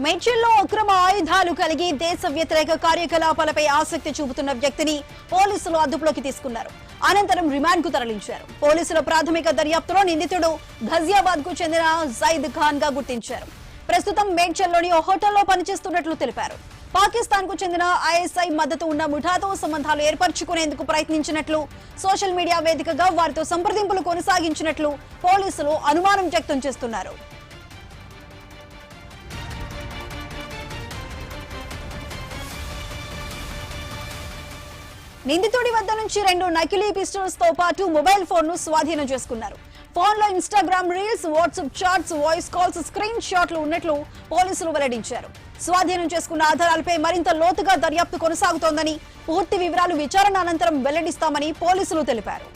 మేడ్చల్లో అక్రమ ఆయుధాలు కలిగి దేశ వ్యతిరేక కార్యకలాపాలపై ఆసక్తి చూపుతున్న వ్యక్తిని పోలీసులు అదుపులోకి తీసుకున్నారు. అనంతరం రిమాండ్ కు తరలించారు. పోలీసుల ప్రాథమిక దర్యాప్తులో నిందితుడు ఘజియాబాద్ కు చెందిన జైద్ ఖాన్ గా గుర్తించారు. ప్రస్తుతం మేడ్చల్లోని ఓ హోటల్లో పనిచేస్తున్నట్లు తెలిపారు. పాకిస్తాన్ కు చెందిన ఐఎస్ఐ మద్దతు ఉన్న ముఠాతో సంబంధాలు ఏర్పరచుకునేందుకు ప్రయత్నించినట్లు, సోషల్ మీడియా వేదికగా వారితో సంప్రదింపులు కొనసాగించినట్లు పోలీసులు అనుమానం వ్యక్తం చేస్తున్నారు. నిందితుడి వద్ద నుంచి 2 నకిలీ పిస్టల్స్ తో పాటు మొబైల్ ఫోన్ ను స్వాధీనం చేసుకున్నారు. ఫోన్ లో Instagram reels, WhatsApp chats, voice calls, screen షాట్లు ఉన్నట్లు పోలీసులు వెల్లడించారు. స్వాధీనం చేసుకున్న ఆధారాలపై మరింత లోతుగా దర్యాప్తు కొనసాగుతోందని, పూర్తి వివరాలు విచారణ అనంతరం వెల్లడిస్తామని పోలీసులు తెలిపారు.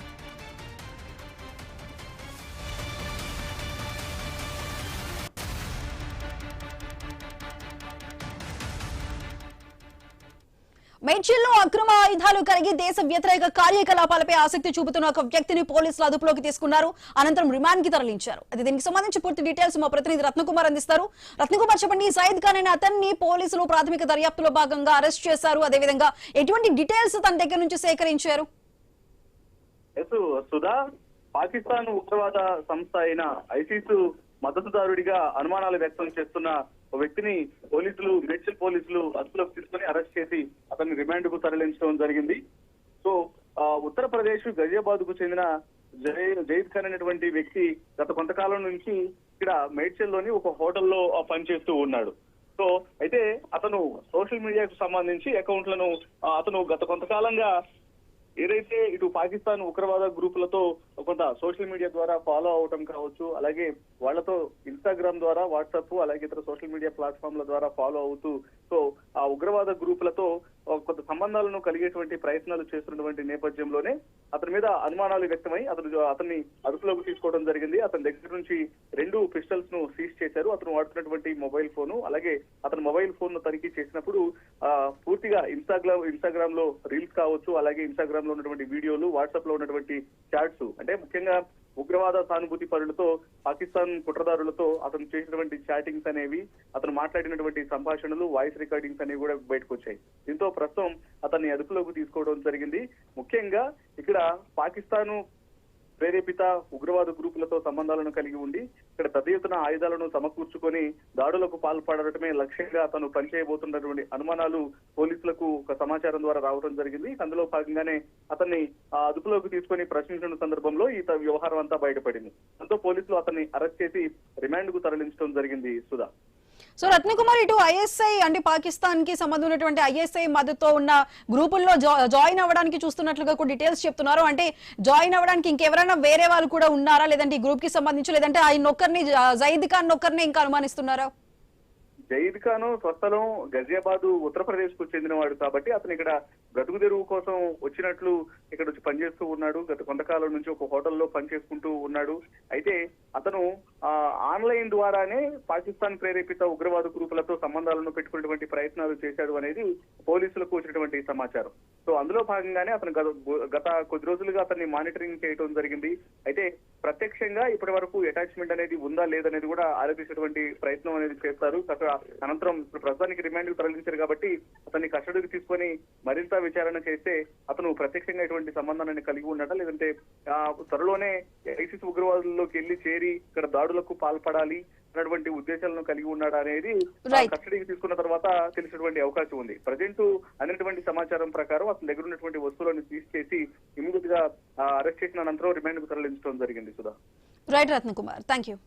మేడ్చల్లో అక్రమ ఆయుధాలు కలిగి దేశ వ్యతిరేక కార్యకలాపాలపై ఆసక్తి చూపుతున్న ఒక వ్యక్తిని పోలీసులు అదుపులోకి తీసుకున్నారు. అనంతరం రిమాండ్ కి తరలించారు. దీనికి సంబంధించి పూర్తి డీటెయిల్స్ మా ప్రతినిధి రత్నకుమార్ అందిస్తారు. రత్నకుమార్, చెప్పండి, సయద్ ఖాన్ అనే అతన్ని పోలీసులు ప్రాథమిక దర్యాప్తులో భాగంగా అరెస్ట్ చేశారు. అదేవిధంగా ఎటువంటి డీటెయిల్స్ తన దగ్గర నుంచి సేకరించారు? సుధా, పాకిస్తాన్ ఉగ్రవాద సంస్థ అయిన ఐసిస్ మద్దతుదారుడిగా అనుమానాలు వ్యక్తం చేస్తున్న ఒక వ్యక్తిని మేడ్చల్ పోలీసులు అదుపులోకి తీసుకుని అరెస్ట్ చేసి అతన్ని రిమాండ్ కు తరలించడం జరిగింది. సో ఉత్తరప్రదేశ్ ఘజియాబాద్ కు చెందిన జైద్ ఖాన్ అనేటువంటి వ్యక్తి గత కొంతకాలం నుంచి ఇక్కడ మేడ్చల్లోని ఒక హోటల్లో పనిచేస్తూ ఉన్నాడు. సో అయితే అతను సోషల్ మీడియాకు సంబంధించి అకౌంట్లను అతను గత కొంతకాలంగా ఏదైతే ఇటు పాకిస్తాన్ ఉగ్రవాద గ్రూపులతో కొంత సోషల్ మీడియా ద్వారా ఫాలో అవటం కావచ్చు, అలాగే వాళ్లతో ఇన్స్టాగ్రామ్ ద్వారా, వాట్సాప్, అలాగే ఇతర సోషల్ మీడియా ప్లాట్ఫామ్ల ద్వారా ఫాలో అవుతూ సో ఆ ఉగ్రవాద గ్రూపులతో కొంత సంబంధాలను కలిగేటువంటి ప్రయత్నాలు చేస్తున్నటువంటి నేపథ్యంలోనే అతని మీద అనుమానాలు వ్యక్తమై అతన్ని అదుపులోకి తీసుకోవడం జరిగింది. అతని దగ్గర నుంచి 2 పిస్టల్స్ ను సీజ్ చేశారు. అతను వాడుతున్నటువంటి మొబైల్ ఫోను, అలాగే అతని మొబైల్ ఫోన్ ను తనిఖీ చేసినప్పుడు పూర్తిగా ఇన్స్టాగ్రామ్ లో రీల్స్ కావచ్చు, అలాగే ఇన్స్టాగ్రామ్ లో ఉన్నటువంటి వీడియోలు, వాట్సాప్ లో ఉన్నటువంటి చాట్స్, అంటే ముఖ్యంగా ఉగ్రవాద సానుభూతి పరులతో, పాకిస్తాన్ కుట్రదారులతో అతను చేసినటువంటి చాటింగ్స్ అనేవి, అతను మాట్లాడినటువంటి సంభాషణలు, వాయిస్ రికార్డింగ్స్ అనేవి కూడా బయటకు వచ్చాయి. దీంతో ప్రస్తుతం అతన్ని అదుపులోకి తీసుకోవడం జరిగింది. ముఖ్యంగా ఇక్కడ పాకిస్తాను ప్రేరేపిత ఉగ్రవాద గ్రూపులతో సంబంధాలను కలిగి ఉండి ఇక్కడ పెద్ద ఎత్తున ఆయుధాలను సమకూర్చుకొని దాడులకు పాల్పడటమే లక్ష్యంగా అతను పనిచేయబోతున్నటువంటి అనుమానాలు పోలీసులకు ఒక సమాచారం ద్వారా రావడం జరిగింది. అందులో భాగంగానే అతన్ని అదుపులోకి తీసుకొని ప్రశ్నించిన సందర్భంలో ఈ వ్యవహారం అంతా బయటపడింది. దాంతో పోలీసులు అతన్ని అరెస్ట్ చేసి రిమాండ్ కు తరలించడం జరిగింది. సుధా, సో రత్నకుమార్, ఇటు ఐఎస్ఐ అంటే పాకిస్తాన్ కి సంబంధించినటువంటి ఐఎస్ఐ మద్దతుతో ఉన్న గ్రూపుల్లో జాయిన్ అవ్వడానికి చూస్తున్నట్లుగా కూడా డీటెయిల్స్ చెప్తున్నారు. అంటే జాయిన్ అవ్వడానికి ఇంకెవరైనా వేరే వాళ్ళు కూడా ఉన్నారా, లేదంటే ఈ గ్రూప్ కి సంబంధించి, లేదంటే ఆయన ఒక్కరిని, జైద్ ఖాన్ ఒక్కరిని ఇంకా అనుమానిస్తున్నారా? జైద్ ఖాన్ స్వస్థలం ఘజియాబాద్, ఉత్తరప్రదేశ్ కు చెందినవాడు కాబట్టి అతను ఇక్కడ బ్రతుకు తెరువు కోసం వచ్చినట్లు ఇక్కడ వచ్చి పనిచేస్తూ ఉన్నాడు. గత కొంతకాలం నుంచి ఒక హోటల్లో పనిచేసుకుంటూ ఉన్నాడు. అయితే అతను ఆన్లైన్ ద్వారానే పాకిస్తాన్ ప్రేరేపిత ఉగ్రవాద గ్రూపులతో సంబంధాలను పెట్టుకునేటువంటి ప్రయత్నాలు చేశాడు అనేది పోలీసులకు వచ్చినటువంటి సమాచారం. సో అందులో భాగంగానే అతను గత కొద్ది రోజులుగా అతన్ని మానిటరింగ్ చేయడం జరిగింది. అయితే ప్రత్యక్షంగా ఇప్పటి వరకు అటాచ్మెంట్ అనేది ఉందా లేదనేది కూడా ఆలోచించేటువంటి ప్రయత్నం అనేది చేస్తారు. అనంతరం ప్రస్తుతానికి రిమాండ్ కు తరలించారు కాబట్టి అతన్ని కస్టడీకి తీసుకొని మరింత విచారణ చేస్తే అతను ప్రత్యక్షంగా ఎటువంటి సంబంధాన్ని కలిగి ఉన్నాడా, లేదంటే త్వరలోనే ఐసిస్ ఉగ్రవాదుల్లోకి వెళ్లి చేరి ఇక్కడ దాడులకు పాల్పడాలి అన్నటువంటి ఉద్దేశాలను కలిగి ఉన్నాడా అనేది కస్టడీకి తీసుకున్న తర్వాత తెలిసినటువంటి అవకాశం ఉంది. ప్రజెంట్ అందినటువంటి సమాచారం ప్రకారం అతని దగ్గర ఉన్నటువంటి వస్తువులను సీజ్ చేసి ఇమీడియట్ గా అరెస్ట్ చేసిన అనంతరం రిమాండ్ కు తరలించడం జరిగింది. Sudha, right Ratnakumar, thank you.